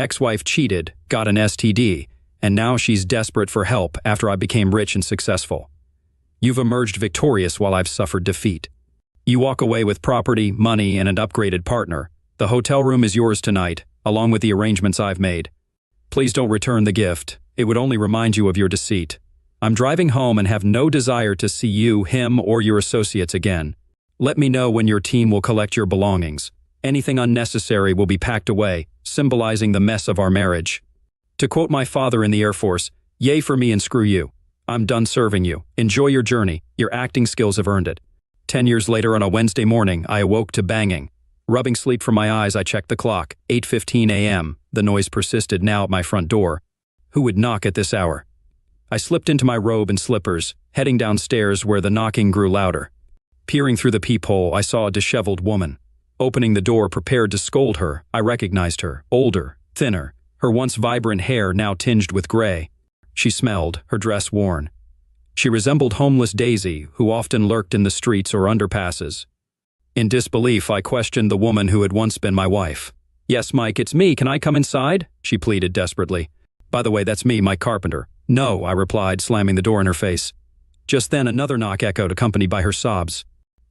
Ex-wife cheated, got an STD, and now she's desperate for help after I became rich and successful. You've emerged victorious while I've suffered defeat. You walk away with property, money, and an upgraded partner. The hotel room is yours tonight, along with the arrangements I've made. Please don't return the gift. It would only remind you of your deceit. I'm driving home and have no desire to see you, him, or your associates again. Let me know when your team will collect your belongings. Anything unnecessary will be packed away, symbolizing the mess of our marriage. To quote my father in the Air Force, yay for me and screw you. I'm done serving you. Enjoy your journey. Your acting skills have earned it. 10 years later on a Wednesday morning, I awoke to banging. Rubbing sleep from my eyes, I checked the clock. 8:15 a.m. The noise persisted now at my front door. Who would knock at this hour? I slipped into my robe and slippers, heading downstairs where the knocking grew louder. Peering through the peephole, I saw a disheveled woman. Opening the door, prepared to scold her, I recognized her, older, thinner, her once vibrant hair now tinged with gray. She smelled, her dress worn. She resembled homeless Daisy, who often lurked in the streets or underpasses. In disbelief, I questioned the woman who had once been my wife. "Yes, Mike, it's me. Can I come inside?" she pleaded desperately. "By the way, that's me, Mike Carpenter." "No," I replied, slamming the door in her face. Just then, another knock echoed, accompanied by her sobs.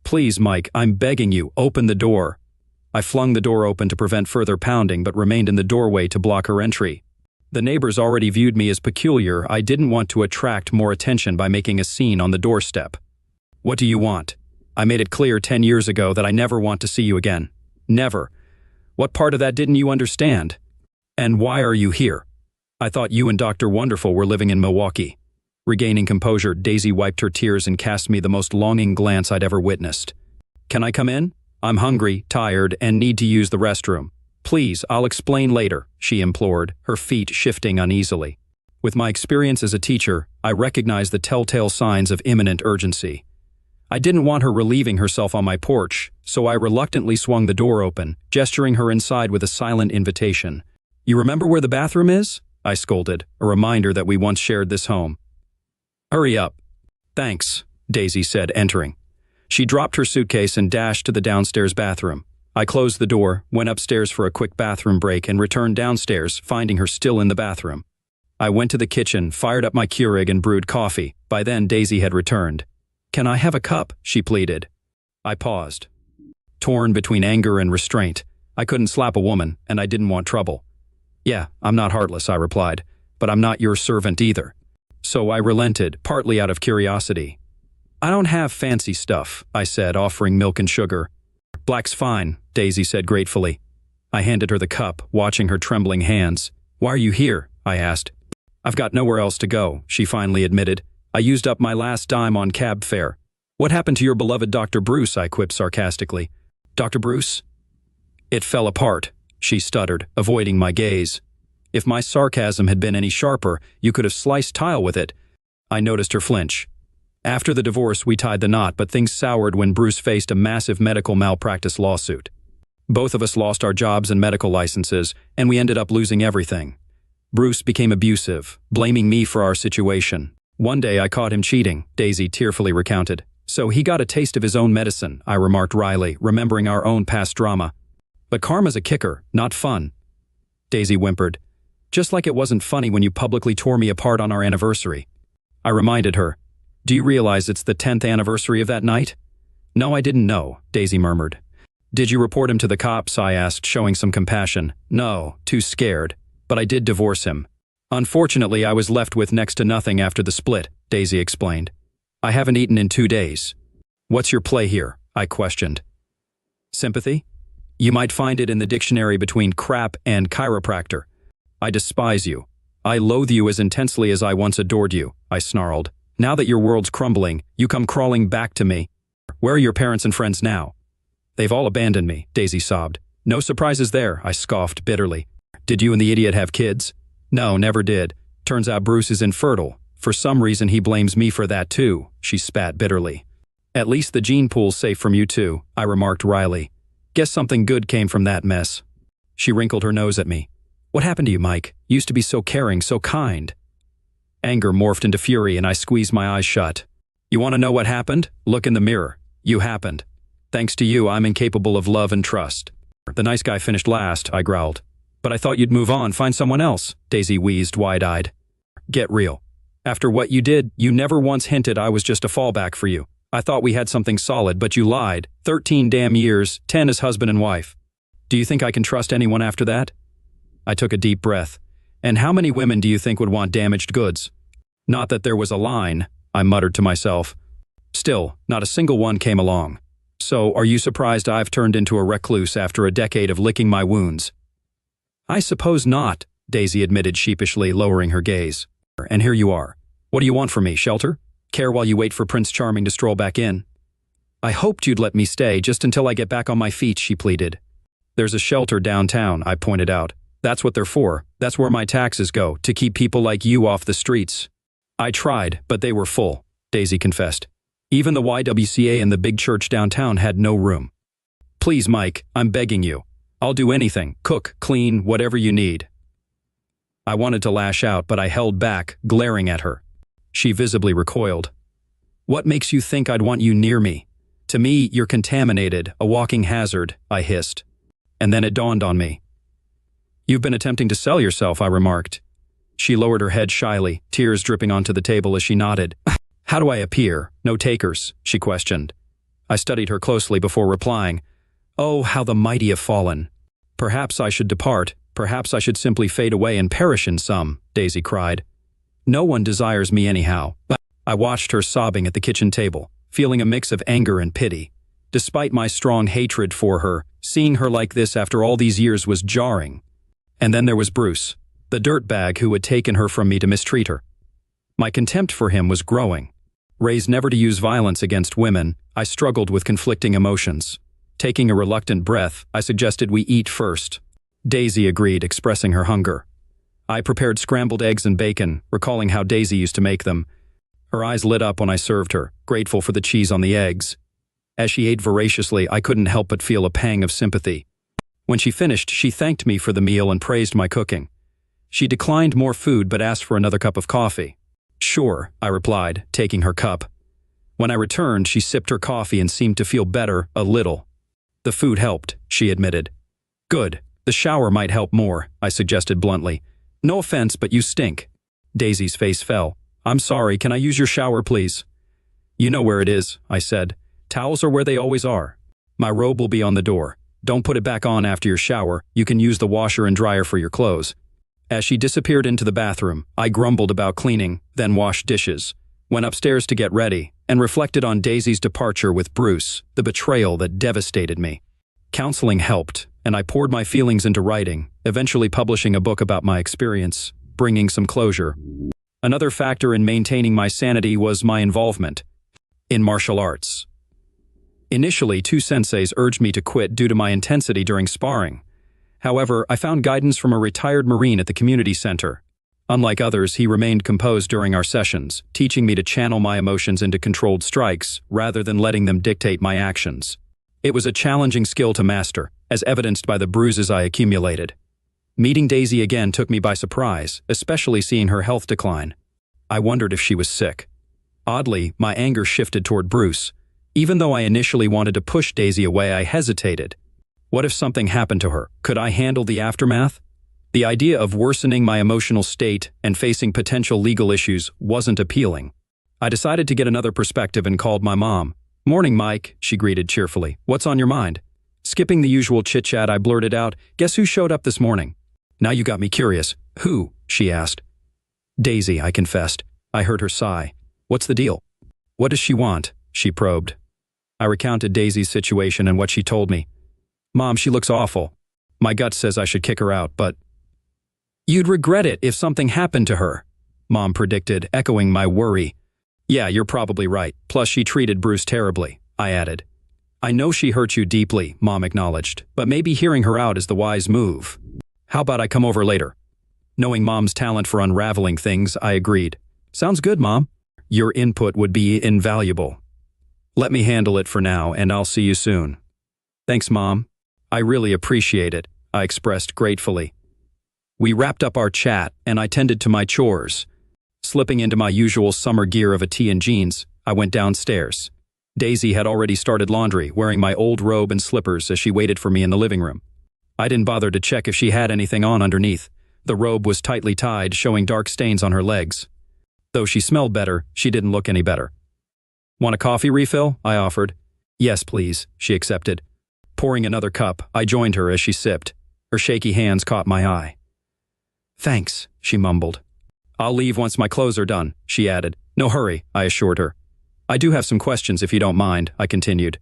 "Please, Mike, I'm begging you, open the door." I flung the door open to prevent further pounding, but remained in the doorway to block her entry. The neighbors already viewed me as peculiar. I didn't want to attract more attention by making a scene on the doorstep. "What do you want?" "I made it clear 10 years ago that I never want to see you again." "Never? What part of that didn't you understand?" "And why are you here?" "I thought you and Dr. Wonderful were living in Milwaukee." Regaining composure, Daisy wiped her tears and cast me the most longing glance I'd ever witnessed. "Can I come in? I'm hungry, tired, and need to use the restroom." "Please, I'll explain later," she implored, her feet shifting uneasily. With my experience as a teacher, I recognized the telltale signs of imminent urgency. I didn't want her relieving herself on my porch, so I reluctantly swung the door open, gesturing her inside with a silent invitation. "You remember where the bathroom is?" I scolded, a reminder that we once shared this home. "Hurry up." "Thanks," Daisy said, entering. She dropped her suitcase and dashed to the downstairs bathroom. I closed the door, went upstairs for a quick bathroom break, and returned downstairs, finding her still in the bathroom. I went to the kitchen, fired up my Keurig, and brewed coffee. By then, Daisy had returned. "Can I have a cup?" she pleaded. I paused. Torn between anger and restraint. I couldn't slap a woman, and I didn't want trouble. "Yeah, I'm not heartless," I replied, "but I'm not your servant either." So I relented, partly out of curiosity. "I don't have fancy stuff," I said, offering milk and sugar. "Black's fine," Daisy said gratefully. I handed her the cup, watching her trembling hands. "Why are you here?" I asked. "I've got nowhere else to go," she finally admitted. "I used up my last dime on cab fare." "What happened to your beloved Dr. Bruce?" I quipped sarcastically. "Dr. Bruce?" "It fell apart," she stuttered, avoiding my gaze. If my sarcasm had been any sharper, you could have sliced tile with it. I noticed her flinch. After the divorce, we tied the knot, but things soured when Bruce faced a massive medical malpractice lawsuit. Both of us lost our jobs and medical licenses, and we ended up losing everything. Bruce became abusive, blaming me for our situation. "One day I caught him cheating," Daisy tearfully recounted. "So he got a taste of his own medicine," I remarked wryly, remembering our own past drama. "But karma's a kicker, not fun." Daisy whimpered. "Just like it wasn't funny when you publicly tore me apart on our anniversary." I reminded her. "Do you realize it's the 10th anniversary of that night?" "No, I didn't know," Daisy murmured. "Did you report him to the cops?" I asked, showing some compassion. "No, too scared. But I did divorce him. Unfortunately, I was left with next to nothing after the split," Daisy explained. "I haven't eaten in 2 days." "What's your play here?" I questioned. "Sympathy? You might find it in the dictionary between crap and chiropractor." "I despise you. I loathe you as intensely as I once adored you," I snarled. "Now that your world's crumbling, you come crawling back to me. Where are your parents and friends now?" "They've all abandoned me," Daisy sobbed. "No surprises there," I scoffed bitterly. "Did you and the idiot have kids?" "No, never did. Turns out Bruce is infertile. For some reason he blames me for that too," she spat bitterly. "At least the gene pool's safe from you two," I remarked wryly. "Guess something good came from that mess." She wrinkled her nose at me. "What happened to you, Mike? You used to be so caring, so kind." Anger morphed into fury and I squeezed my eyes shut. "You want to know what happened? Look in the mirror. You happened. Thanks to you, I'm incapable of love and trust." "The nice guy finished last," I growled. But I thought you'd move on, find someone else, Daisy wheezed wide-eyed. Get real. After what you did, you never once hinted I was just a fallback for you. I thought we had something solid, but you lied. 13 damn years, 10 as husband and wife. Do you think I can trust anyone after that? I took a deep breath. And how many women do you think would want damaged goods? Not that there was a line, I muttered to myself. Still, not a single one came along. So, are you surprised I've turned into a recluse after a decade of licking my wounds? I suppose not, Daisy admitted sheepishly, lowering her gaze. And here you are. What do you want from me, shelter? Care while you wait for Prince Charming to stroll back in? I hoped you'd let me stay just until I get back on my feet, she pleaded. There's a shelter downtown, I pointed out. That's what they're for. That's where my taxes go, to keep people like you off the streets. I tried, but they were full, Daisy confessed. Even the YWCA and the big church downtown had no room. Please, Mike, I'm begging you. I'll do anything, cook, clean, whatever you need. I wanted to lash out, but I held back, glaring at her. She visibly recoiled. What makes you think I'd want you near me? To me, you're contaminated, a walking hazard, I hissed. And then it dawned on me. You've been attempting to sell yourself, I remarked. She lowered her head shyly, tears dripping onto the table as she nodded. How do I appear? No takers, she questioned. I studied her closely before replying. Oh, how the mighty have fallen. Perhaps I should depart. Perhaps I should simply fade away and perish in some, Daisy cried. No one desires me anyhow. I watched her sobbing at the kitchen table, feeling a mix of anger and pity. Despite my strong hatred for her, seeing her like this after all these years was jarring. And then there was Bruce, the dirtbag who had taken her from me to mistreat her. My contempt for him was growing. Raised never to use violence against women, I struggled with conflicting emotions. Taking a reluctant breath, I suggested we eat first. Daisy agreed, expressing her hunger. I prepared scrambled eggs and bacon, recalling how Daisy used to make them. Her eyes lit up when I served her, grateful for the cheese on the eggs. As she ate voraciously, I couldn't help but feel a pang of sympathy. When she finished, she thanked me for the meal and praised my cooking. She declined more food but asked for another cup of coffee. Sure, I replied, taking her cup. When I returned, she sipped her coffee and seemed to feel better, a little. The food helped, she admitted. Good. The shower might help more, I suggested bluntly. No offense, but you stink. Daisy's face fell. I'm sorry, can I use your shower, please? You know where it is, I said. Towels are where they always are. My robe will be on the door. Don't put it back on after your shower. You can use the washer and dryer for your clothes. As she disappeared into the bathroom, I grumbled about cleaning, then washed dishes, went upstairs to get ready, and reflected on Daisy's departure with Bruce, the betrayal that devastated me. Counseling helped, and I poured my feelings into writing, eventually publishing a book about my experience, bringing some closure. Another factor in maintaining my sanity was my involvement in martial arts. Initially, two senseis urged me to quit due to my intensity during sparring. However, I found guidance from a retired Marine at the community center. Unlike others, he remained composed during our sessions, teaching me to channel my emotions into controlled strikes rather than letting them dictate my actions. It was a challenging skill to master, as evidenced by the bruises I accumulated. Meeting Daisy again took me by surprise, especially seeing her health decline. I wondered if she was sick. Oddly, my anger shifted toward Bruce. Even though I initially wanted to push Daisy away, I hesitated. What if something happened to her? Could I handle the aftermath? The idea of worsening my emotional state and facing potential legal issues wasn't appealing. I decided to get another perspective and called my mom. Morning, Mike, she greeted cheerfully. What's on your mind? Skipping the usual chit-chat, I blurted out, guess who showed up this morning? Now you got me curious. Who? She asked. Daisy, I confessed. I heard her sigh. What's the deal? What does she want? She probed. I recounted Daisy's situation and what she told me. Mom, she looks awful. My gut says I should kick her out, but... You'd regret it if something happened to her, Mom predicted, echoing my worry. Yeah, you're probably right. Plus, she treated Bruce terribly, I added. I know she hurt you deeply, Mom acknowledged, but maybe hearing her out is the wise move. How about I come over later? Knowing Mom's talent for unraveling things, I agreed. Sounds good, Mom. Your input would be invaluable. Let me handle it for now, and I'll see you soon. Thanks, Mom. I really appreciate it, I expressed gratefully. We wrapped up our chat, and I tended to my chores. Slipping into my usual summer gear of a tee and jeans, I went downstairs. Daisy had already started laundry, wearing my old robe and slippers as she waited for me in the living room. I didn't bother to check if she had anything on underneath. The robe was tightly tied, showing dark stains on her legs. Though she smelled better, she didn't look any better. "Want a coffee refill?" I offered. "Yes, please," she accepted. Pouring another cup, I joined her as she sipped. Her shaky hands caught my eye. "Thanks," she mumbled. "I'll leave once my clothes are done," she added. "No hurry," I assured her. "I do have some questions if you don't mind," I continued.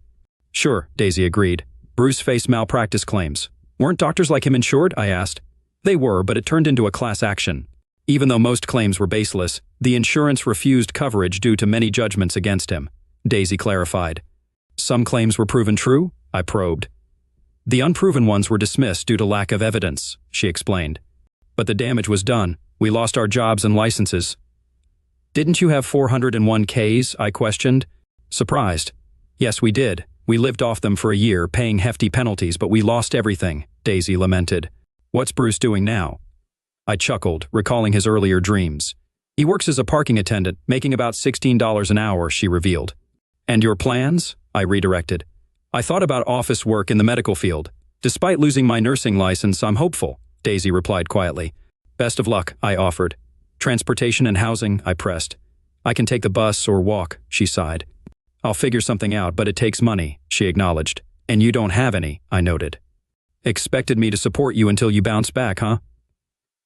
"Sure," Daisy agreed. "Bruce faced malpractice claims. Weren't doctors like him insured?" I asked. "They were, but it turned into a class action. Even though most claims were baseless, the insurance refused coverage due to many judgments against him," Daisy clarified. "Some claims were proven true?" I probed. "The unproven ones were dismissed due to lack of evidence," she explained. "But the damage was done. We lost our jobs and licenses." "Didn't you have 401 Ks?" I questioned. Surprised. "Yes, we did. We lived off them for a year, paying hefty penalties, but we lost everything," Daisy lamented. "What's Bruce doing now?" I chuckled, recalling his earlier dreams. "He works as a parking attendant, making about $16 an hour," she revealed. "And your plans?" I redirected. "I thought about office work in the medical field. Despite losing my nursing license, I'm hopeful," Daisy replied quietly. "Best of luck," I offered. "Transportation and housing," I pressed. "I can take the bus or walk," she sighed. "I'll figure something out, but it takes money," she acknowledged. "And you don't have any," I noted. "Expected me to support you until you bounce back, huh?"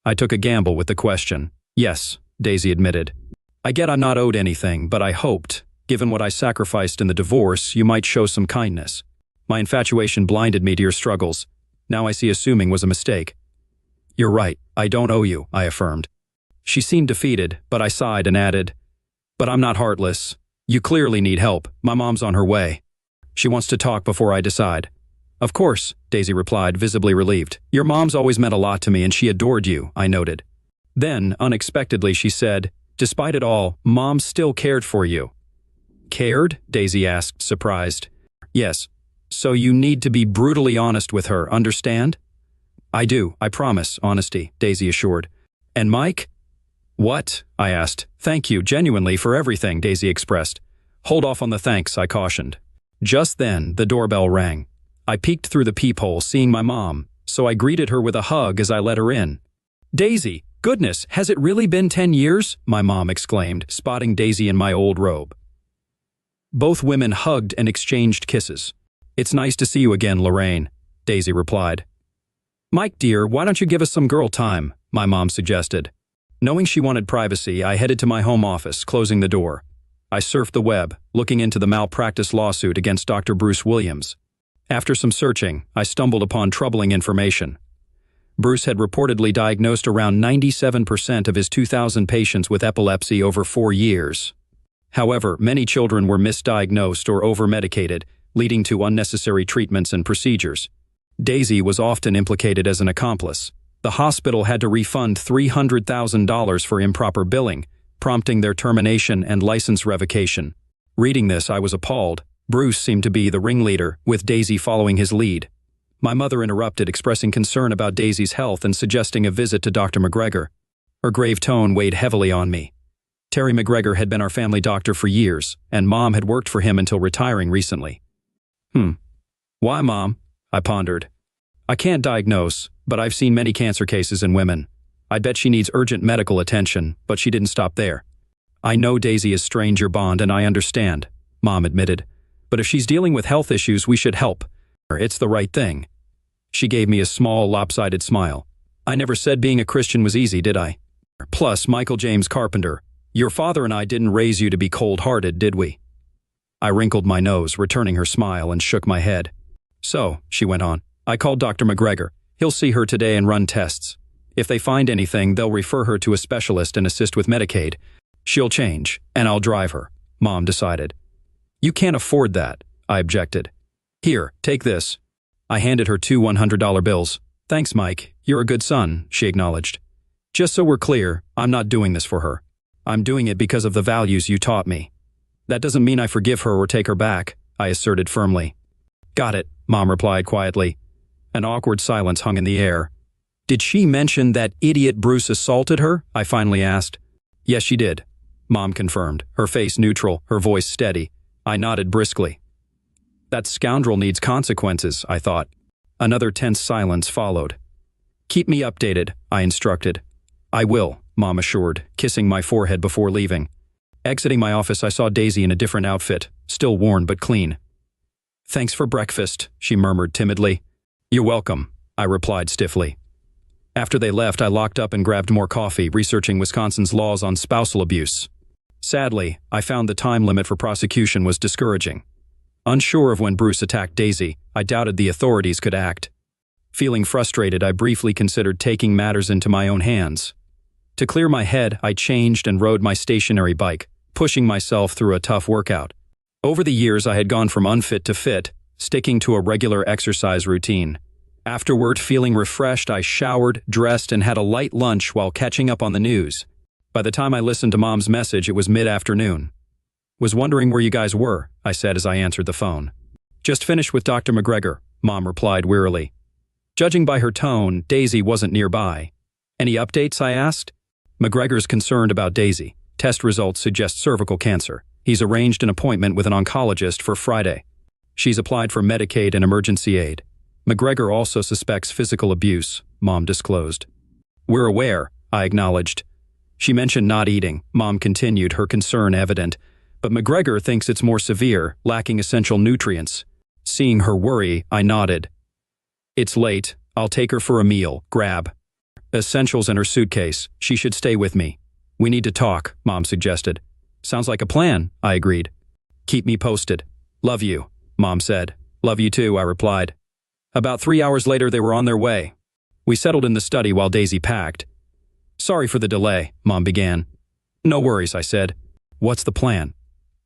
I took a gamble with the question. "Yes," Daisy admitted. "I get I'm not owed anything, but I hoped, given what I sacrificed in the divorce, you might show some kindness. My infatuation blinded me to your struggles. Now I see assuming was a mistake." "You're right, I don't owe you," I affirmed. She seemed defeated, but I sighed and added, "But I'm not heartless. You clearly need help. My mom's on her way. She wants to talk before I decide." "Of course," Daisy replied, visibly relieved. "Your mom's always meant a lot to me and she adored you," I noted. Then, unexpectedly, she said, "Despite it all, Mom still cared for you." "Cared?" Daisy asked, surprised. "Yes. So you need to be brutally honest with her, understand?" "I do, I promise, honesty," Daisy assured. "And Mike?" "What?" I asked. "Thank you, genuinely, for everything," Daisy expressed. "Hold off on the thanks," I cautioned. Just then, the doorbell rang. I peeked through the peephole, seeing my mom, so I greeted her with a hug as I let her in. "Daisy, goodness, has it really been 10 years?" my mom exclaimed, spotting Daisy in my old robe. Both women hugged and exchanged kisses. "It's nice to see you again, Lorraine," Daisy replied. "Mike, dear, why don't you give us some girl time?" my mom suggested. Knowing she wanted privacy, I headed to my home office, closing the door. I surfed the web, looking into the malpractice lawsuit against Dr. Bruce Williams. After some searching, I stumbled upon troubling information. Bruce had reportedly diagnosed around 97% of his 2,000 patients with epilepsy over 4 years. However, many children were misdiagnosed or over-medicated, leading to unnecessary treatments and procedures. Daisy was often implicated as an accomplice. The hospital had to refund $300,000 for improper billing, prompting their termination and license revocation. Reading this, I was appalled. Bruce seemed to be the ringleader, with Daisy following his lead. My mother interrupted, expressing concern about Daisy's health and suggesting a visit to Dr. McGregor. Her grave tone weighed heavily on me. Terry McGregor had been our family doctor for years, and Mom had worked for him until retiring recently. Why, Mom? I pondered. "I can't diagnose, but I've seen many cancer cases in women. I bet she needs urgent medical attention, but she didn't stop there." "I know Daisy has strained your bond, and I understand," Mom admitted. "But if she's dealing with health issues, we should help. It's the right thing." She gave me a small, lopsided smile. "I never said being a Christian was easy, did I? Plus, Michael James Carpenter, your father and I didn't raise you to be cold-hearted, did we?" I wrinkled my nose, returning her smile, and shook my head. "So," she went on, "I called Dr. McGregor. He'll see her today and run tests. If they find anything, they'll refer her to a specialist and assist with Medicaid. She'll change, and I'll drive her," Mom decided. "You can't afford that," I objected. "Here, take this." I handed her 2 $100 bills. "Thanks, Mike. You're a good son," she acknowledged. "Just so we're clear, I'm not doing this for her. I'm doing it because of the values you taught me." "That doesn't mean I forgive her or take her back," I asserted firmly. "Got it," Mom replied quietly. An awkward silence hung in the air. "Did she mention that idiot Bruce assaulted her?" I finally asked. "Yes, she did," Mom confirmed, her face neutral, her voice steady. I nodded briskly. "That scoundrel needs consequences," I thought. Another tense silence followed. "Keep me updated," I instructed. "I will," Mom assured, kissing my forehead before leaving. Exiting my office, I saw Daisy in a different outfit, still worn but clean. "Thanks for breakfast," she murmured timidly. "You're welcome," I replied stiffly. After they left, I locked up and grabbed more coffee, researching Wisconsin's laws on spousal abuse. Sadly, I found the time limit for prosecution was discouraging. Unsure of when Bruce attacked Daisy, I doubted the authorities could act. Feeling frustrated, I briefly considered taking matters into my own hands. To clear my head, I changed and rode my stationary bike, pushing myself through a tough workout. Over the years, I had gone from unfit to fit, sticking to a regular exercise routine. Afterward, feeling refreshed, I showered, dressed, and had a light lunch while catching up on the news. By the time I listened to Mom's message, it was mid-afternoon. "Was wondering where you guys were," I said as I answered the phone. "Just finished with Dr. McGregor," Mom replied wearily. Judging by her tone, Daisy wasn't nearby. "Any updates?" I asked. "McGregor's concerned about Daisy. Test results suggest cervical cancer. He's arranged an appointment with an oncologist for Friday. She's applied for Medicaid and emergency aid. McGregor also suspects physical abuse," Mom disclosed. "We're aware," I acknowledged. "She mentioned not eating," Mom continued, her concern evident. "But McGregor thinks it's more severe, lacking essential nutrients." Seeing her worry, I nodded. "It's late. I'll take her for a meal. Grab essentials in her suitcase. She should stay with me. We need to talk," Mom suggested. "Sounds like a plan," I agreed. "Keep me posted." "Love you," Mom said. "Love you too," I replied. About 3 hours later, they were on their way. We settled in the study while Daisy packed. "Sorry for the delay," Mom began. "No worries," I said. "What's the plan?"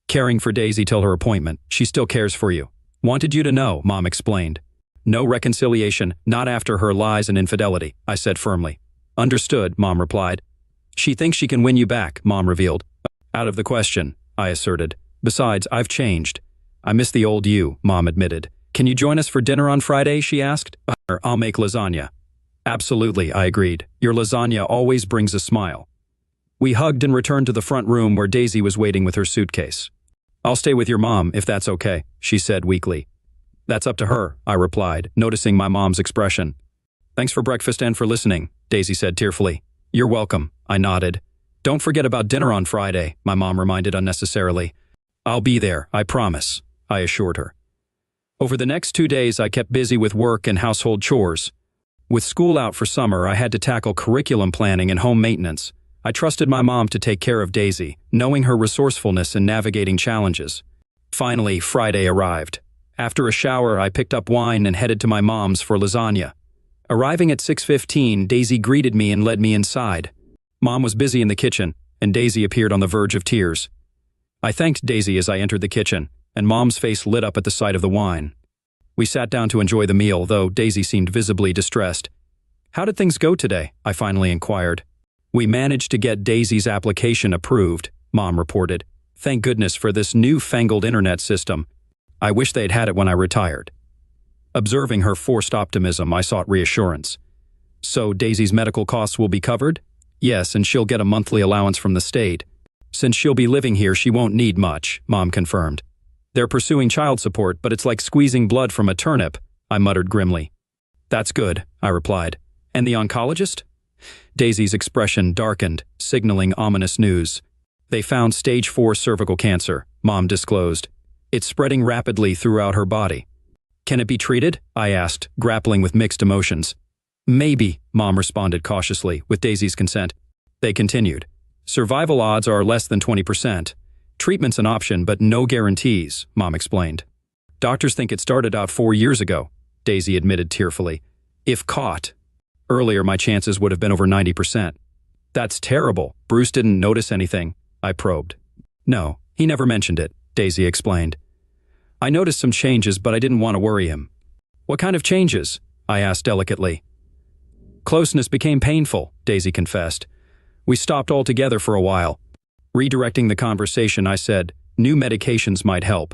"Caring for Daisy till her appointment. She still cares for you. Wanted you to know," Mom explained. "No reconciliation, not after her lies and infidelity," I said firmly. "Understood," Mom replied. "She thinks she can win you back," Mom revealed. "Out of the question," I asserted. "Besides, I've changed." "I miss the old you," Mom admitted. "Can you join us for dinner on Friday?" she asked. "I'll make lasagna." "Absolutely," I agreed. "Your lasagna always brings a smile." We hugged and returned to the front room where Daisy was waiting with her suitcase. "I'll stay with your mom, if that's okay," she said weakly. "That's up to her," I replied, noticing my mom's expression. "Thanks for breakfast and for listening," Daisy said tearfully. "You're welcome," I nodded. "Don't forget about dinner on Friday," my mom reminded unnecessarily. "I'll be there, I promise," I assured her. Over the next 2 days, I kept busy with work and household chores. With school out for summer, I had to tackle curriculum planning and home maintenance. I trusted my mom to take care of Daisy, knowing her resourcefulness in navigating challenges. Finally, Friday arrived. After a shower, I picked up wine and headed to my mom's for lasagna. Arriving at 6:15, Daisy greeted me and led me inside. Mom was busy in the kitchen, and Daisy appeared on the verge of tears. I thanked Daisy as I entered the kitchen, and Mom's face lit up at the sight of the wine. We sat down to enjoy the meal, though Daisy seemed visibly distressed. "How did things go today?" I finally inquired. "We managed to get Daisy's application approved," Mom reported. "Thank goodness for this newfangled internet system. I wish they'd had it when I retired." Observing her forced optimism, I sought reassurance. "So Daisy's medical costs will be covered?" "Yes, and she'll get a monthly allowance from the state. Since she'll be living here, she won't need much," Mom confirmed. "They're pursuing child support, but it's like squeezing blood from a turnip," I muttered grimly. "That's good," I replied. "And the oncologist?" Daisy's expression darkened, signaling ominous news. "They found stage 4 cervical cancer," Mom disclosed. "It's spreading rapidly throughout her body." "Can it be treated?" I asked, grappling with mixed emotions. "Maybe," Mom responded cautiously, with Daisy's consent. They continued. "Survival odds are less than 20%. Treatment's an option, but no guarantees," Mom explained. "Doctors think it started out 4 years ago," Daisy admitted tearfully. "If caught. Earlier, my chances would have been over 90%. "That's terrible. Bruce didn't notice anything," I probed. "No, he never mentioned it," Daisy explained. "I noticed some changes, but I didn't want to worry him." "What kind of changes?" I asked delicately. "Closeness became painful," Daisy confessed. "We stopped altogether for a while." Redirecting the conversation, I said, "New medications might help."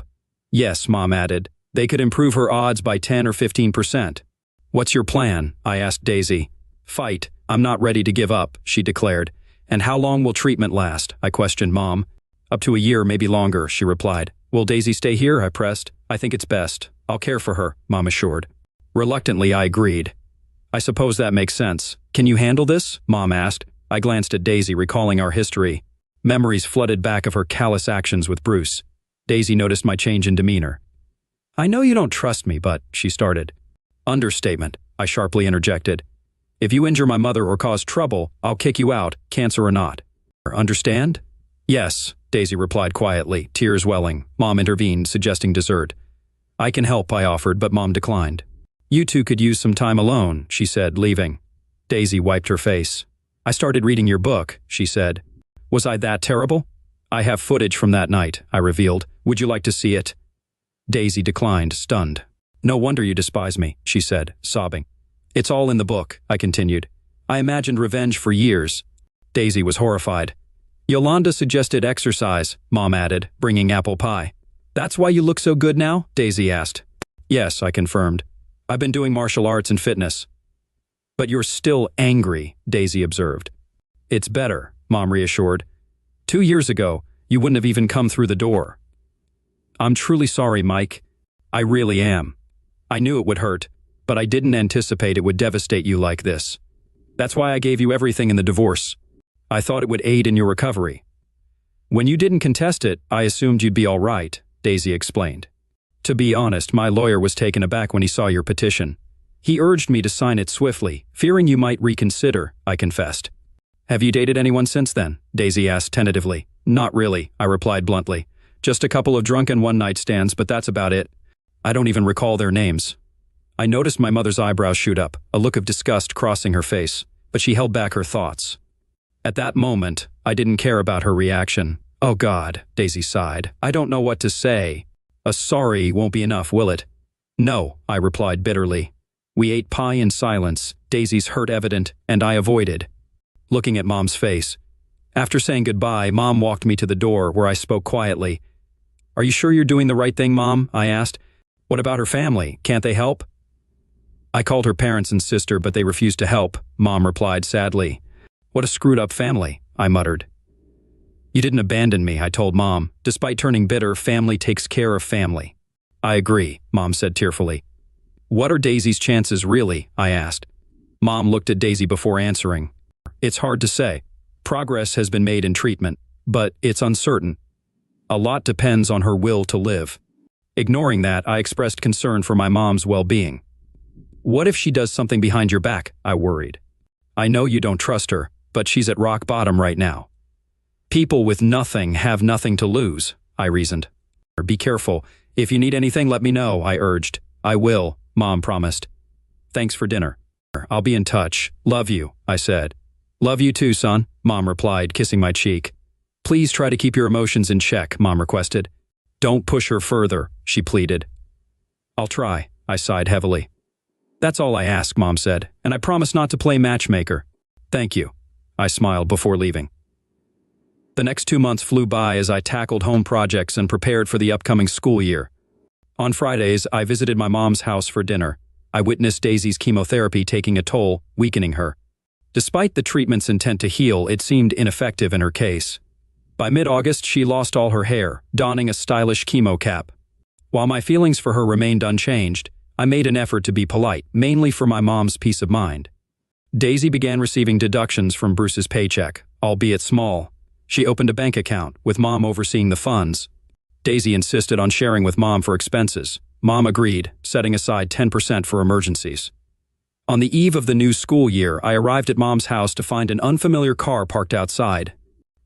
"Yes," Mom added. "They could improve her odds by 10 or 15%. "What's your plan?" I asked Daisy. "Fight. I'm not ready to give up," she declared. "And how long will treatment last?" I questioned Mom. "Up to a year, maybe longer," she replied. "Will Daisy stay here?" I pressed. "I think it's best. I'll care for her," Mom assured. Reluctantly, I agreed. I suppose that makes sense. Can you handle this? Mom asked. I glanced at Daisy, recalling our history. Memories flooded back of her callous actions with Bruce. Daisy noticed my change in demeanor. I know you don't trust me, but, she started. Understatement, I sharply interjected. If you injure my mother or cause trouble, I'll kick you out, cancer or not. Understand? Yes, Daisy replied quietly, tears welling. Mom intervened, suggesting dessert. I can help, I offered, but Mom declined. You two could use some time alone, she said, leaving. Daisy wiped her face. I started reading your book, she said. Was I that terrible? I have footage from that night, I revealed. Would you like to see it? Daisy declined, stunned. No wonder you despise me, she said, sobbing. It's all in the book, I continued. I imagined revenge for years. Daisy was horrified. Yolanda suggested exercise, Mom added, bringing apple pie. That's why you look so good now? Daisy asked. Yes, I confirmed. I've been doing martial arts and fitness. But you're still angry, Daisy observed. It's better, Mom reassured. 2 years ago, you wouldn't have even come through the door. I'm truly sorry, Mike. I really am. I knew it would hurt, but I didn't anticipate it would devastate you like this. That's why I gave you everything in the divorce. I thought it would aid in your recovery. When you didn't contest it, I assumed you'd be all right, Daisy explained. To be honest, my lawyer was taken aback when he saw your petition. He urged me to sign it swiftly, fearing you might reconsider, I confessed. Have you dated anyone since then? Daisy asked tentatively. Not really, I replied bluntly. Just a couple of drunken one-night stands, but that's about it. I don't even recall their names. I noticed my mother's eyebrows shoot up, a look of disgust crossing her face, but she held back her thoughts. At that moment, I didn't care about her reaction. Oh God, Daisy sighed. I don't know what to say. A sorry won't be enough, will it? No, I replied bitterly. We ate pie in silence, Daisy's hurt evident, and I avoided, looking at Mom's face. After saying goodbye, Mom walked me to the door where I spoke quietly. Are you sure you're doing the right thing, Mom? I asked. What about her family? Can't they help? I called her parents and sister, but they refused to help, Mom replied sadly. What a screwed up family, I muttered. You didn't abandon me, I told Mom. Despite turning bitter, family takes care of family. I agree, Mom said tearfully. What are Daisy's chances really? I asked. Mom looked at Daisy before answering. It's hard to say. Progress has been made in treatment, but it's uncertain. A lot depends on her will to live. Ignoring that, I expressed concern for my mom's well-being. What if she does something behind your back? I worried. I know you don't trust her, but she's at rock bottom right now. People with nothing have nothing to lose, I reasoned. Be careful. If you need anything, let me know, I urged. I will, Mom promised. Thanks for dinner. I'll be in touch. Love you, I said. Love you too, son, Mom replied, kissing my cheek. Please try to keep your emotions in check, Mom requested. Don't push her further, she pleaded. I'll try, I sighed heavily. That's all I ask, Mom said, and I promise not to play matchmaker. Thank you, I smiled before leaving. The next 2 months flew by as I tackled home projects and prepared for the upcoming school year. On Fridays, I visited my mom's house for dinner. I witnessed Daisy's chemotherapy taking a toll, weakening her. Despite the treatment's intent to heal, it seemed ineffective in her case. By mid-August, she lost all her hair, donning a stylish chemo cap. While my feelings for her remained unchanged, I made an effort to be polite, mainly for my mom's peace of mind. Daisy began receiving deductions from Bruce's paycheck, albeit small. She opened a bank account, with Mom overseeing the funds. Daisy insisted on sharing with Mom for expenses. Mom agreed, setting aside 10% for emergencies. On the eve of the new school year, I arrived at Mom's house to find an unfamiliar car parked outside.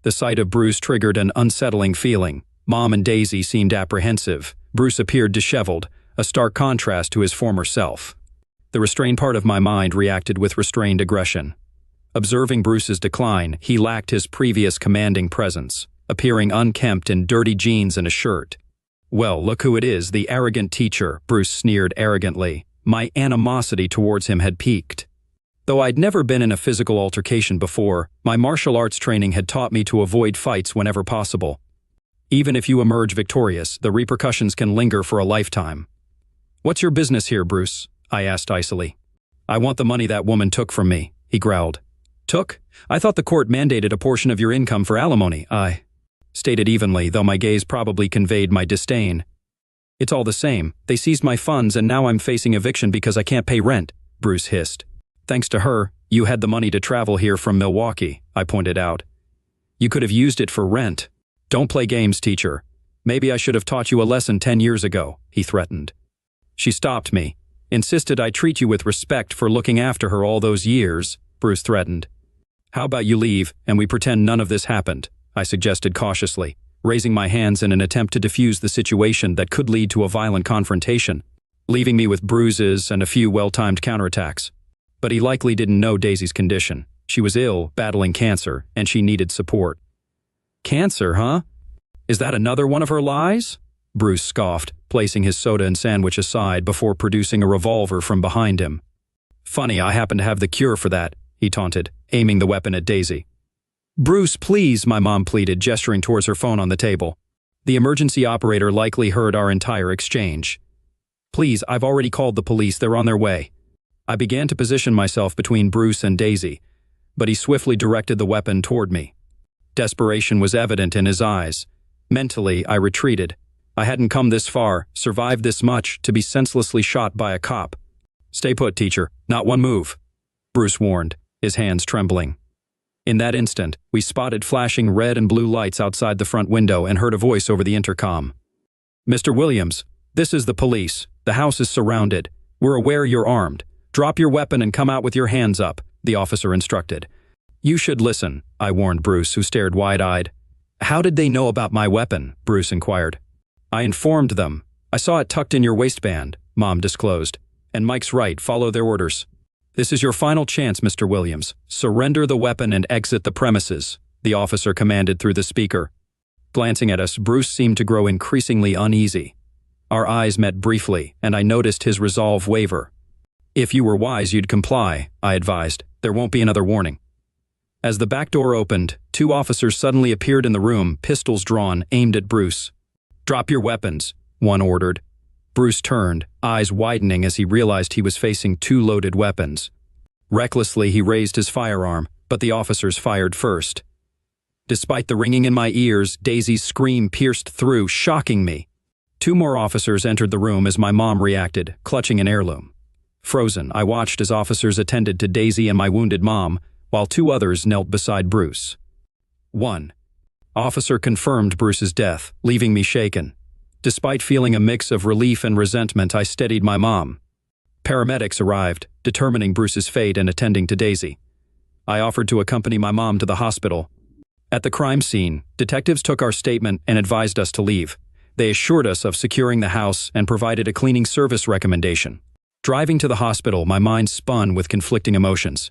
The sight of Bruce triggered an unsettling feeling. Mom and Daisy seemed apprehensive. Bruce appeared disheveled, a stark contrast to his former self. The restrained part of my mind reacted with restrained aggression. Observing Bruce's decline, he lacked his previous commanding presence, appearing unkempt in dirty jeans and a shirt. Well, look who it is, the arrogant teacher, Bruce sneered arrogantly. My animosity towards him had peaked. Though I'd never been in a physical altercation before, my martial arts training had taught me to avoid fights whenever possible. Even if you emerge victorious, the repercussions can linger for a lifetime. What's your business here, Bruce? I asked icily. I want the money that woman took from me, he growled. Took? I thought the court mandated a portion of your income for alimony, I stated evenly, though my gaze probably conveyed my disdain. It's all the same. They seized my funds and now I'm facing eviction because I can't pay rent, Bruce hissed. Thanks to her, you had the money to travel here from Milwaukee, I pointed out. You could have used it for rent. Don't play games, teacher. Maybe I should have taught you a lesson 10 years ago, he threatened. She stopped me, insisted I treat you with respect for looking after her all those years, Bruce threatened. How about you leave and we pretend none of this happened, I suggested cautiously, raising my hands in an attempt to defuse the situation that could lead to a violent confrontation, leaving me with bruises and a few well-timed counterattacks. But he likely didn't know Daisy's condition. She was ill, battling cancer, and she needed support. Cancer, huh? Is that another one of her lies? Bruce scoffed, placing his soda and sandwich aside before producing a revolver from behind him. Funny, I happen to have the cure for that, he taunted, aiming the weapon at Daisy. Bruce, please, my mom pleaded, gesturing towards her phone on the table. The emergency operator likely heard our entire exchange. Please, I've already called the police, they're on their way. I began to position myself between Bruce and Daisy, but he swiftly directed the weapon toward me. Desperation was evident in his eyes. Mentally, I retreated. I hadn't come this far, survived this much, to be senselessly shot by a cop. Stay put, teacher, not one move, Bruce warned, his hands trembling. In that instant, we spotted flashing red and blue lights outside the front window and heard a voice over the intercom. Mr. Williams, this is the police. The house is surrounded. We're aware you're armed. Drop your weapon and come out with your hands up, the officer instructed. You should listen, I warned Bruce, who stared wide-eyed. How did they know about my weapon? Bruce inquired. I informed them. I saw it tucked in your waistband, Mom disclosed. And Mike's right, follow their orders. This is your final chance, Mr. Williams. Surrender the weapon and exit the premises, the officer commanded through the speaker. Glancing at us, Bruce seemed to grow increasingly uneasy. Our eyes met briefly, and I noticed his resolve waver. If you were wise, you'd comply, I advised. There won't be another warning. As the back door opened, 2 officers suddenly appeared in the room, pistols drawn, aimed at Bruce. Drop your weapons, one ordered. Bruce turned, eyes widening as he realized he was facing 2 loaded weapons. Recklessly, he raised his firearm, but the officers fired first. Despite the ringing in my ears, Daisy's scream pierced through, shocking me. 2 more officers entered the room as my mom reacted, clutching an heirloom. Frozen, I watched as officers attended to Daisy and my wounded mom, while 2 others knelt beside Bruce. 1. Officer confirmed Bruce's death, leaving me shaken. Despite feeling a mix of relief and resentment, I steadied my mom. Paramedics arrived, determining Bruce's fate and attending to Daisy. I offered to accompany my mom to the hospital. At the crime scene, detectives took our statement and advised us to leave. They assured us of securing the house and provided a cleaning service recommendation. Driving to the hospital, my mind spun with conflicting emotions.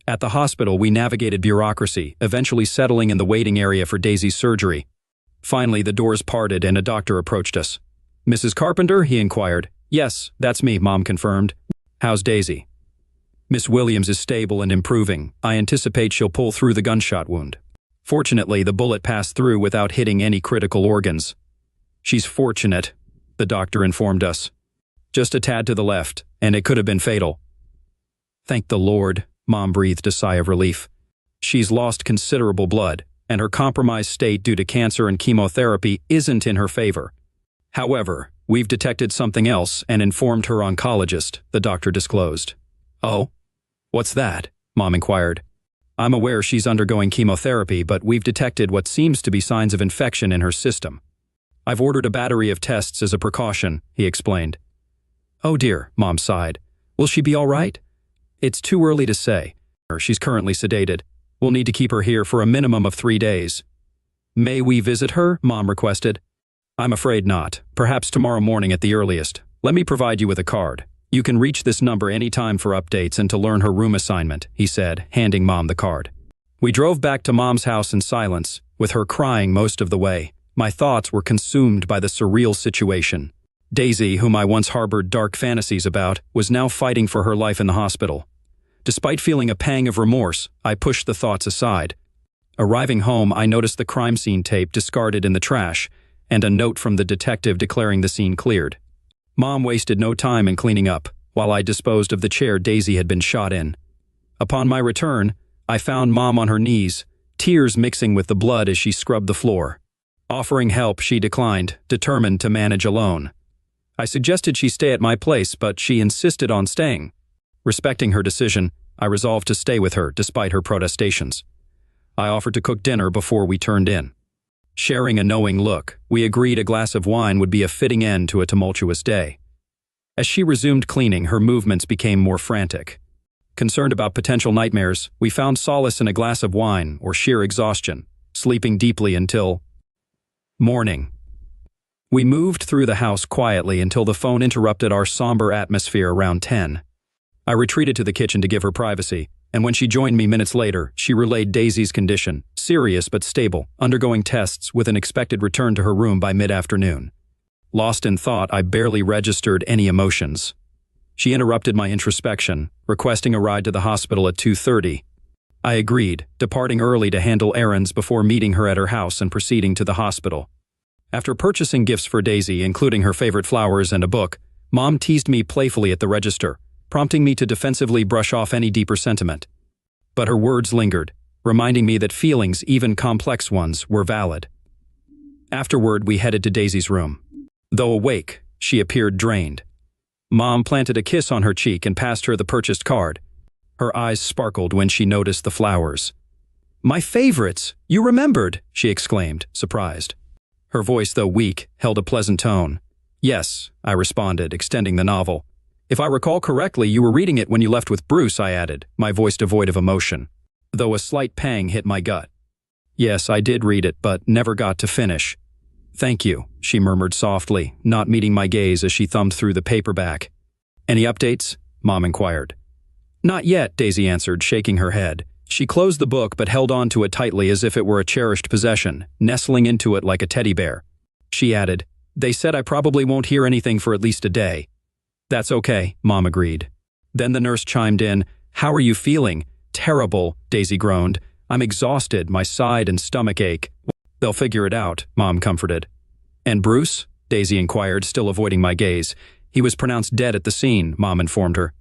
At the hospital, we navigated bureaucracy, eventually settling in the waiting area for Daisy's surgery. Finally, the doors parted and a doctor approached us. Mrs. Carpenter, he inquired. Yes, that's me, Mom confirmed. How's Daisy? Miss Williams is stable and improving. I anticipate she'll pull through the gunshot wound. Fortunately, the bullet passed through without hitting any critical organs. She's fortunate, the doctor informed us. Just a tad to the left, and it could have been fatal. Thank the Lord, Mom breathed a sigh of relief. She's lost considerable blood, and her compromised state due to cancer and chemotherapy isn't in her favor. However, we've detected something else and informed her oncologist, the doctor disclosed. Oh? What's that? Mom inquired. I'm aware she's undergoing chemotherapy, but we've detected what seems to be signs of infection in her system. I've ordered a battery of tests as a precaution, he explained. Oh dear, Mom sighed. Will she be all right? It's too early to say. She's currently sedated. We'll need to keep her here for a minimum of 3 days. May we visit her? Mom requested. I'm afraid not. Perhaps tomorrow morning at the earliest. Let me provide you with a card. You can reach this number anytime for updates and to learn her room assignment, he said, handing Mom the card. We drove back to Mom's house in silence, with her crying most of the way. My thoughts were consumed by the surreal situation. Daisy, whom I once harbored dark fantasies about, was now fighting for her life in the hospital. Despite feeling a pang of remorse, I pushed the thoughts aside. Arriving home, I noticed the crime scene tape discarded in the trash, and a note from the detective declaring the scene cleared. Mom wasted no time in cleaning up, while I disposed of the chair Daisy had been shot in. Upon my return, I found Mom on her knees, tears mixing with the blood as she scrubbed the floor. Offering help, she declined, determined to manage alone. I suggested she stay at my place, but she insisted on staying. Respecting her decision, I resolved to stay with her despite her protestations. I offered to cook dinner before we turned in. Sharing a knowing look, we agreed a glass of wine would be a fitting end to a tumultuous day. As she resumed cleaning, her movements became more frantic. Concerned about potential nightmares, we found solace in a glass of wine or sheer exhaustion, sleeping deeply until morning. We moved through the house quietly until the phone interrupted our somber atmosphere around 10. I retreated to the kitchen to give her privacy, and when she joined me minutes later, she relayed Daisy's condition, serious but stable, undergoing tests with an expected return to her room by mid-afternoon. Lost in thought, I barely registered any emotions. She interrupted my introspection, requesting a ride to the hospital at 2:30. I agreed, departing early to handle errands before meeting her at her house and proceeding to the hospital. After purchasing gifts for Daisy, including her favorite flowers and a book, Mom teased me playfully at the register, prompting me to defensively brush off any deeper sentiment. But her words lingered, reminding me that feelings, even complex ones, were valid. Afterward, we headed to Daisy's room. Though awake, she appeared drained. Mom planted a kiss on her cheek and passed her the purchased card. Her eyes sparkled when she noticed the flowers. "My favorites! You remembered!" she exclaimed, surprised. Her voice, though weak, held a pleasant tone. "Yes," I responded, extending the novel. "If I recall correctly, you were reading it when you left with Bruce," I added, my voice devoid of emotion, though a slight pang hit my gut. "Yes, I did read it, but never got to finish." "Thank you," she murmured softly, not meeting my gaze as she thumbed through the paperback. "Any updates?" Mom inquired. "Not yet," Daisy answered, shaking her head. She closed the book but held on to it tightly as if it were a cherished possession, nestling into it like a teddy bear. She added, "They said I probably won't hear anything for at least a day." "That's okay," Mom agreed. Then the nurse chimed in. "How are you feeling?" "Terrible," Daisy groaned. "I'm exhausted, my side and stomach ache." "They'll figure it out," Mom comforted. "And Bruce?" Daisy inquired, still avoiding my gaze. "He was pronounced dead at the scene," Mom informed her.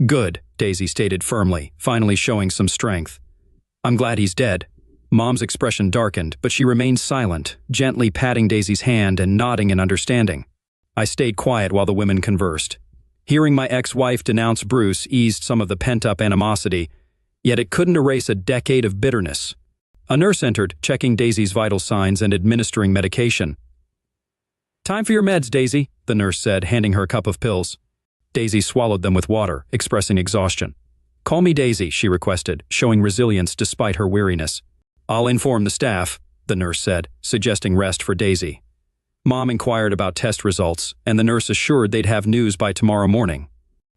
"Good," Daisy stated firmly, finally showing some strength. "I'm glad he's dead." Mom's expression darkened, but she remained silent, gently patting Daisy's hand and nodding in understanding. I stayed quiet while the women conversed. Hearing my ex-wife denounce Bruce eased some of the pent-up animosity, yet it couldn't erase a decade of bitterness. A nurse entered, checking Daisy's vital signs and administering medication. "Time for your meds, Daisy," the nurse said, handing her a cup of pills. Daisy swallowed them with water, expressing exhaustion. "Call me Daisy," she requested, showing resilience despite her weariness. "I'll inform the staff," the nurse said, suggesting rest for Daisy. Mom inquired about test results, and the nurse assured they'd have news by tomorrow morning.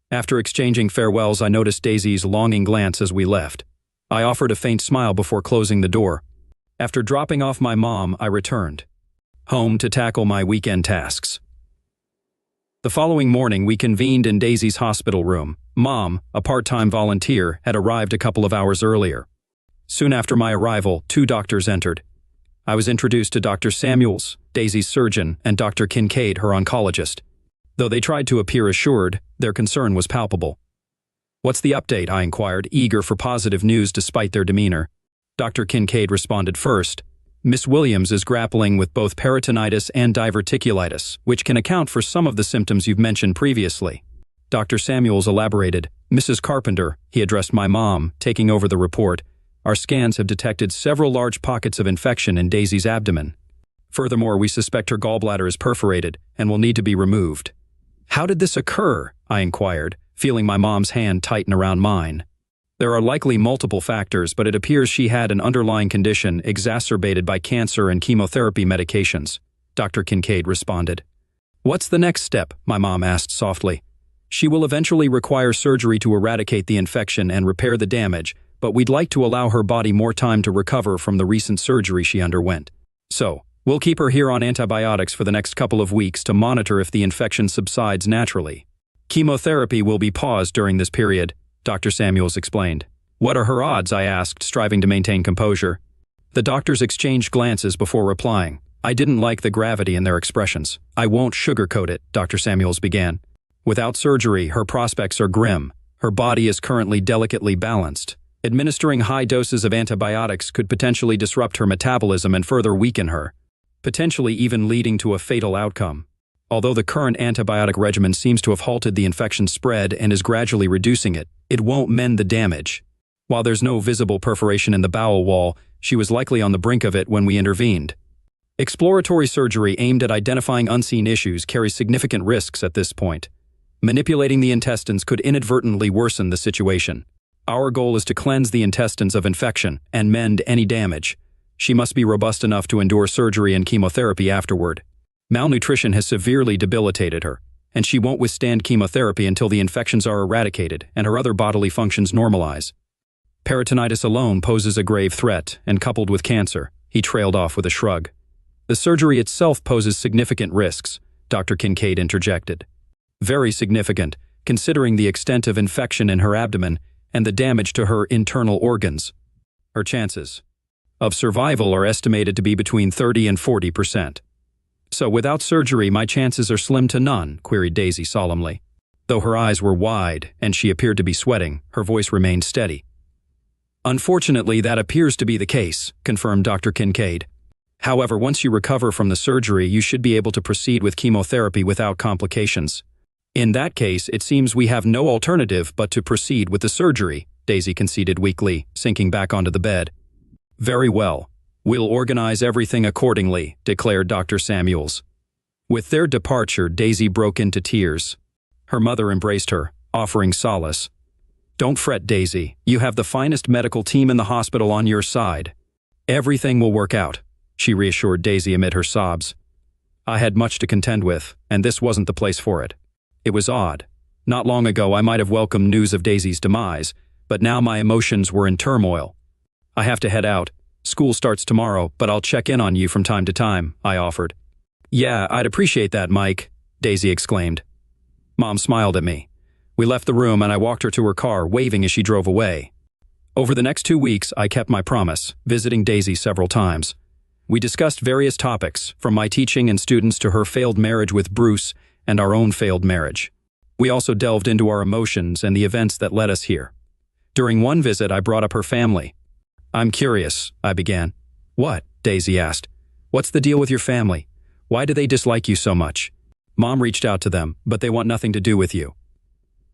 After exchanging farewells, I noticed Daisy's longing glance as we left. I offered a faint smile before closing the door. After dropping off my mom, I returned home to tackle my weekend tasks. The following morning, we convened in Daisy's hospital room. Mom, a part-time volunteer, had arrived a couple of hours earlier. Soon after my arrival, 2 doctors entered. I was introduced to Dr. Samuels, Daisy's surgeon, and Dr. Kincaid, her oncologist. Though they tried to appear assured, their concern was palpable. "What's the update?" I inquired, eager for positive news despite their demeanor. Dr. Kincaid responded first. "Miss Williams is grappling with both peritonitis and diverticulitis, which can account for some of the symptoms you've mentioned previously." Dr. Samuels elaborated. "Mrs. Carpenter," he addressed my mom, taking over the report, "our scans have detected several large pockets of infection in Daisy's abdomen. Furthermore, we suspect her gallbladder is perforated and will need to be removed." "How did this occur?" I inquired, feeling my mom's hand tighten around mine. "There are likely multiple factors, but it appears she had an underlying condition exacerbated by cancer and chemotherapy medications," Dr. Kincaid responded. "What's the next step?" my mom asked softly. "She will eventually require surgery to eradicate the infection and repair the damage, but we'd like to allow her body more time to recover from the recent surgery she underwent. So, we'll keep her here on antibiotics for the next couple of weeks to monitor if the infection subsides naturally. Chemotherapy will be paused during this period," Dr. Samuels explained. "What are her odds?" I asked, striving to maintain composure. The doctors exchanged glances before replying. I didn't like the gravity in their expressions. "I won't sugarcoat it," Dr. Samuels began. "Without surgery, her prospects are grim. Her body is currently delicately balanced. Administering high doses of antibiotics could potentially disrupt her metabolism and further weaken her, potentially even leading to a fatal outcome. Although the current antibiotic regimen seems to have halted the infection spread and is gradually reducing it, it won't mend the damage. While there's no visible perforation in the bowel wall, she was likely on the brink of it when we intervened. Exploratory surgery aimed at identifying unseen issues carries significant risks at this point. Manipulating the intestines could inadvertently worsen the situation. Our goal is to cleanse the intestines of infection and mend any damage. She must be robust enough to endure surgery and chemotherapy afterward. Malnutrition has severely debilitated her, and she won't withstand chemotherapy until the infections are eradicated and her other bodily functions normalize. Peritonitis alone poses a grave threat, and coupled with cancer, he trailed off with a shrug. The surgery itself poses significant risks, Dr. Kincaid interjected. Very significant, considering the extent of infection in her abdomen and the damage to her internal organs. Her chances of survival are estimated to be between 30 and 40%. So without surgery, my chances are slim to none, queried Daisy solemnly. Though her eyes were wide and she appeared to be sweating, her voice remained steady. Unfortunately, that appears to be the case, confirmed Dr. Kincaid. However, once you recover from the surgery, you should be able to proceed with chemotherapy without complications. In that case, it seems we have no alternative but to proceed with the surgery, Daisy conceded weakly, sinking back onto the bed. Very well. We'll organize everything accordingly, declared Dr. Samuels. With their departure, Daisy broke into tears. Her mother embraced her, offering solace. Don't fret, Daisy. You have the finest medical team in the hospital on your side. Everything will work out, she reassured Daisy amid her sobs. I had much to contend with, and this wasn't the place for it. It was odd. Not long ago, I might have welcomed news of Daisy's demise, but now my emotions were in turmoil. I have to head out. School starts tomorrow, but I'll check in on you from time to time, I offered. Yeah, I'd appreciate that, Mike, Daisy exclaimed. Mom smiled at me. We left the room and I walked her to her car, waving as she drove away. Over the next 2 weeks, I kept my promise, visiting Daisy several times. We discussed various topics, from my teaching and students to her failed marriage with Bruce and our own failed marriage. We also delved into our emotions and the events that led us here. During one visit, I brought up her family. I'm curious, I began. What? Daisy asked. What's the deal with your family? Why do they dislike you so much? Mom reached out to them, but they want nothing to do with you.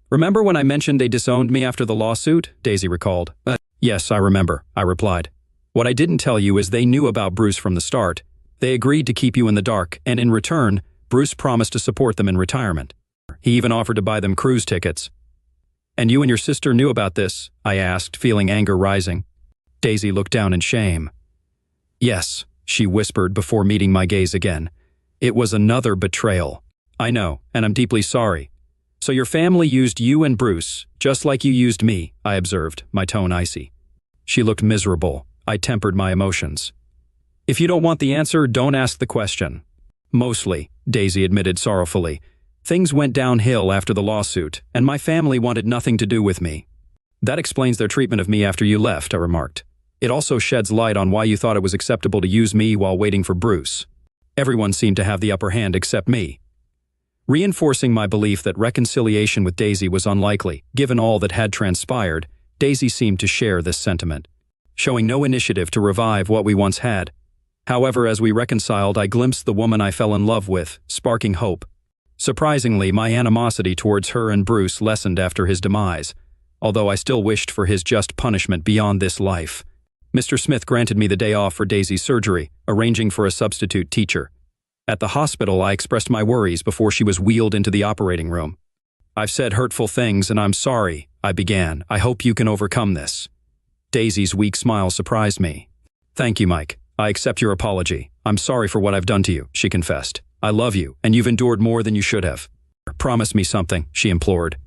Remember when I mentioned they disowned me after the lawsuit? Daisy recalled. Yes, I remember, I replied. What I didn't tell you is they knew about Bruce from the start. They agreed to keep you in the dark, and in return, Bruce promised to support them in retirement. He even offered to buy them cruise tickets. And you and your sister knew about this? I asked, feeling anger rising. Daisy looked down in shame. Yes, she whispered before meeting my gaze again. It was another betrayal. I know, and I'm deeply sorry. So your family used you and Bruce, just like you used me, I observed, my tone icy. She looked miserable. I tempered my emotions. If you don't want the answer, don't ask the question. Mostly, Daisy admitted sorrowfully. Things went downhill after the lawsuit, and my family wanted nothing to do with me. That explains their treatment of me after you left, I remarked. It also sheds light on why you thought it was acceptable to use me while waiting for Bruce. Everyone seemed to have the upper hand except me. Reinforcing my belief that reconciliation with Daisy was unlikely, given all that had transpired, Daisy seemed to share this sentiment, showing no initiative to revive what we once had. However, as we reconciled, I glimpsed the woman I fell in love with, sparking hope. Surprisingly, my animosity towards her and Bruce lessened after his demise, although I still wished for his just punishment beyond this life. Mr. Smith granted me the day off for Daisy's surgery, arranging for a substitute teacher. At the hospital, I expressed my worries before she was wheeled into the operating room. I've said hurtful things and I'm sorry, I began. I hope you can overcome this. Daisy's weak smile surprised me. Thank you, Mike. I accept your apology. I'm sorry for what I've done to you, she confessed. I love you, and you've endured more than you should have. Promise me something, she implored.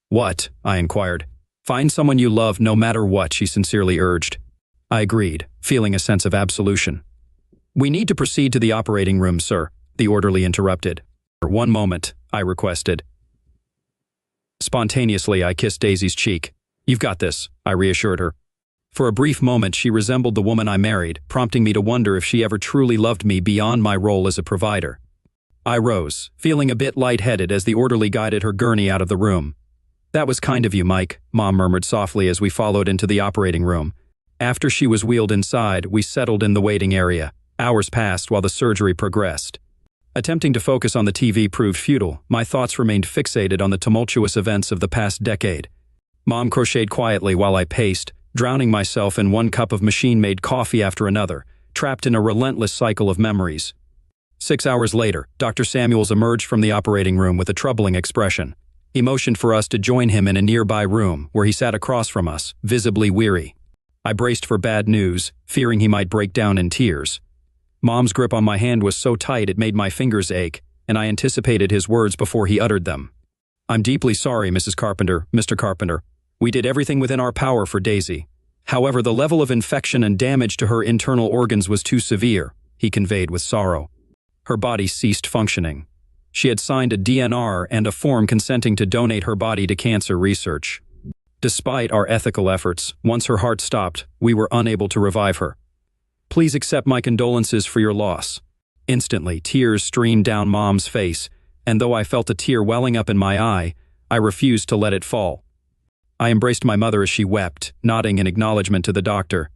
What? I inquired. Find someone you love no matter what, she sincerely urged. I agreed, feeling a sense of absolution. We need to proceed to the operating room, sir, the orderly interrupted. For one moment, I requested. Spontaneously, I kissed Daisy's cheek. You've got this, I reassured her. For a brief moment, she resembled the woman I married, prompting me to wonder if she ever truly loved me beyond my role as a provider. I rose, feeling a bit lightheaded as the orderly guided her gurney out of the room. That was kind of you, Mike, Mom murmured softly as we followed into the operating room. After she was wheeled inside, we settled in the waiting area. Hours passed while the surgery progressed. Attempting to focus on the TV proved futile. My thoughts remained fixated on the tumultuous events of the past decade. Mom crocheted quietly while I paced, drowning myself in one cup of machine-made coffee after another, trapped in a relentless cycle of memories. 6 hours later, Dr. Samuels emerged from the operating room with a troubling expression. He motioned for us to join him in a nearby room, where he sat across from us, visibly weary. I braced for bad news, fearing he might break down in tears. Mom's grip on my hand was so tight it made my fingers ache, and I anticipated his words before he uttered them. "I'm deeply sorry, Mrs. Carpenter, Mr. Carpenter. We did everything within our power for Daisy. However, the level of infection and damage to her internal organs was too severe," he conveyed with sorrow. Her body ceased functioning. She had signed a DNR and a form consenting to donate her body to cancer research. Despite our ethical efforts, once her heart stopped, we were unable to revive her. "Please accept my condolences for your loss." Instantly, tears streamed down Mom's face, and though I felt a tear welling up in my eye, I refused to let it fall. I embraced my mother as she wept, nodding in acknowledgement to the doctor.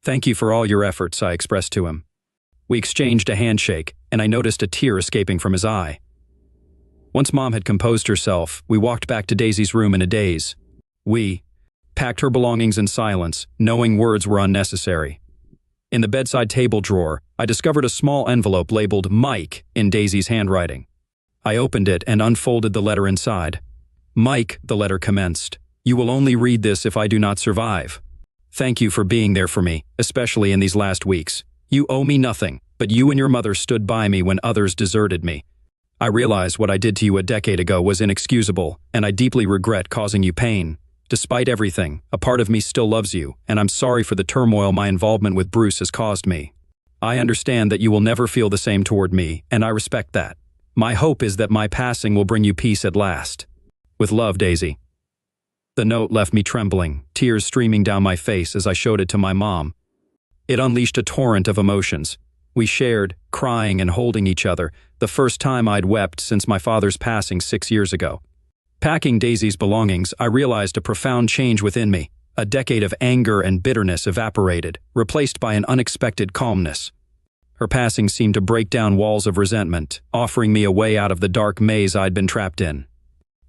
"Thank you for all your efforts," I expressed to him. We exchanged a handshake, and I noticed a tear escaping from his eye. Once Mom had composed herself, we walked back to Daisy's room in a daze. We packed her belongings in silence, knowing words were unnecessary. In the bedside table drawer, I discovered a small envelope labeled Mike in Daisy's handwriting. I opened it and unfolded the letter inside. "Mike," the letter commenced, "you will only read this if I do not survive. Thank you for being there for me, especially in these last weeks. You owe me nothing, but you and your mother stood by me when others deserted me. I realize what I did to you a decade ago was inexcusable, and I deeply regret causing you pain. Despite everything, a part of me still loves you, and I'm sorry for the turmoil my involvement with Bruce has caused me. I understand that you will never feel the same toward me, and I respect that. My hope is that my passing will bring you peace at last. With love, Daisy." The note left me trembling, tears streaming down my face as I showed it to my mom. It unleashed a torrent of emotions. We shared, crying and holding each other, the first time I'd wept since my father's passing 6 years ago. Packing Daisy's belongings, I realized a profound change within me. A decade of anger and bitterness evaporated, replaced by an unexpected calmness. Her passing seemed to break down walls of resentment, offering me a way out of the dark maze I'd been trapped in.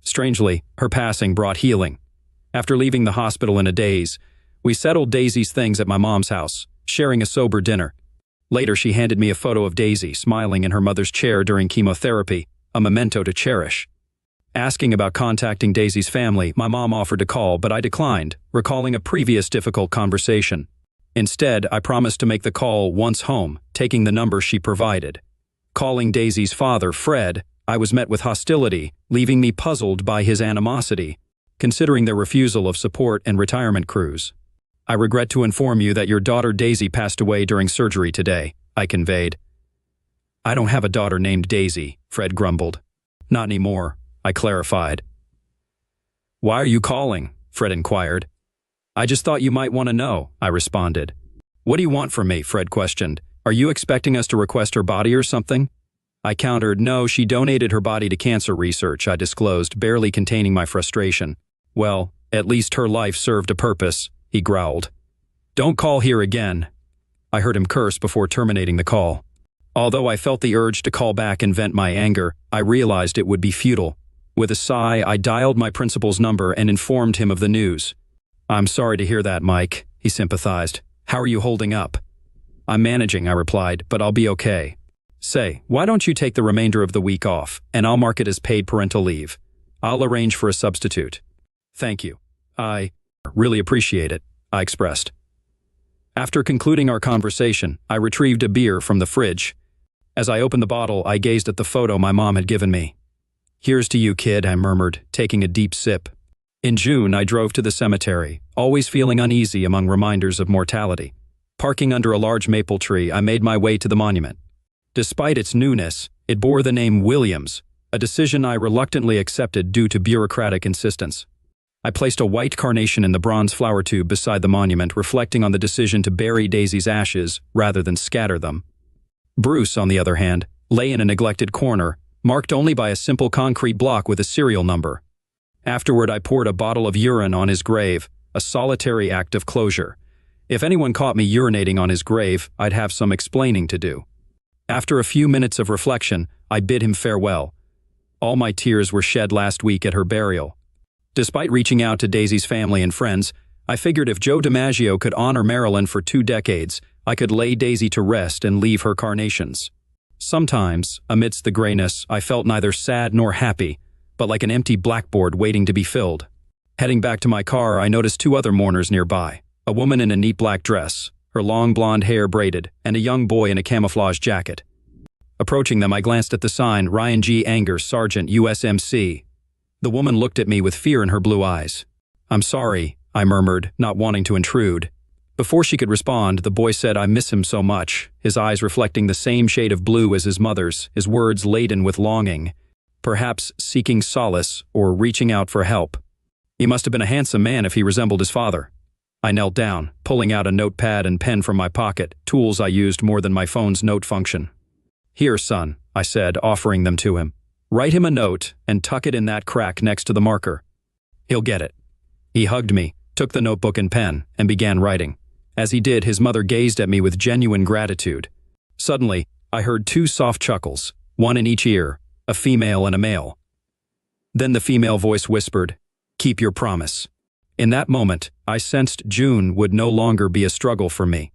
Strangely, her passing brought healing. After leaving the hospital in a daze, we settled Daisy's things at my mom's house, sharing a sober dinner. Later, she handed me a photo of Daisy smiling in her mother's chair during chemotherapy, a memento to cherish. Asking about contacting Daisy's family, my mom offered to call, but I declined, recalling a previous difficult conversation. Instead, I promised to make the call once home, taking the number she provided. Calling Daisy's father, Fred, I was met with hostility, leaving me puzzled by his animosity, considering their refusal of support and retirement cruise. "I regret to inform you that your daughter Daisy passed away during surgery today," I conveyed. "I don't have a daughter named Daisy," Fred grumbled. "Not anymore," I clarified. "Why are you calling?" Fred inquired. "I just thought you might want to know," I responded. "What do you want from me?" Fred questioned. "Are you expecting us to request her body or something?" I countered, "No, she donated her body to cancer research," I disclosed, barely containing my frustration. "Well, at least her life served a purpose," he growled. "Don't call here again." I heard him curse before terminating the call. Although I felt the urge to call back and vent my anger, I realized it would be futile. With a sigh, I dialed my principal's number and informed him of the news. "I'm sorry to hear that, Mike," he sympathized. "How are you holding up?" "I'm managing," I replied, "but I'll be okay." "Say, why don't you take the remainder of the week off, and I'll mark it as paid parental leave. I'll arrange for a substitute." "Thank you. I really appreciate it," I expressed. After concluding our conversation, I retrieved a beer from the fridge. As I opened the bottle, I gazed at the photo my mom had given me. "Here's to you, kid," I murmured, taking a deep sip. In June, I drove to the cemetery, always feeling uneasy among reminders of mortality. Parking under a large maple tree, I made my way to the monument. Despite its newness, it bore the name Williams, a decision I reluctantly accepted due to bureaucratic insistence. I placed a white carnation in the bronze flower tube beside the monument, reflecting on the decision to bury Daisy's ashes rather than scatter them. Bruce, on the other hand, lay in a neglected corner, marked only by a simple concrete block with a serial number. Afterward, I poured a bottle of urine on his grave, a solitary act of closure. If anyone caught me urinating on his grave, I'd have some explaining to do. After a few minutes of reflection, I bid him farewell. All my tears were shed last week at her burial. Despite reaching out to Daisy's family and friends, I figured if Joe DiMaggio could honor Marilyn for 2 decades, I could lay Daisy to rest and leave her carnations. Sometimes, amidst the grayness, I felt neither sad nor happy, but like an empty blackboard waiting to be filled. Heading back to my car, I noticed 2 other mourners nearby, a woman in a neat black dress, her long blonde hair braided, and a young boy in a camouflage jacket. Approaching them, I glanced at the sign, Ryan G. Angers, Sergeant, USMC. The woman looked at me with fear in her blue eyes. "I'm sorry," I murmured, not wanting to intrude. Before she could respond, the boy said, "I miss him so much," his eyes reflecting the same shade of blue as his mother's, his words laden with longing, perhaps seeking solace or reaching out for help. He must have been a handsome man if he resembled his father. I knelt down, pulling out a notepad and pen from my pocket, tools I used more than my phone's note function. "Here, son," I said, offering them to him. "Write him a note and tuck it in that crack next to the marker. He'll get it." He hugged me, took the notebook and pen, and began writing. As he did, his mother gazed at me with genuine gratitude. Suddenly, I heard 2 soft chuckles, one in each ear, a female and a male. Then the female voice whispered, "Keep your promise." In that moment, I sensed June would no longer be a struggle for me.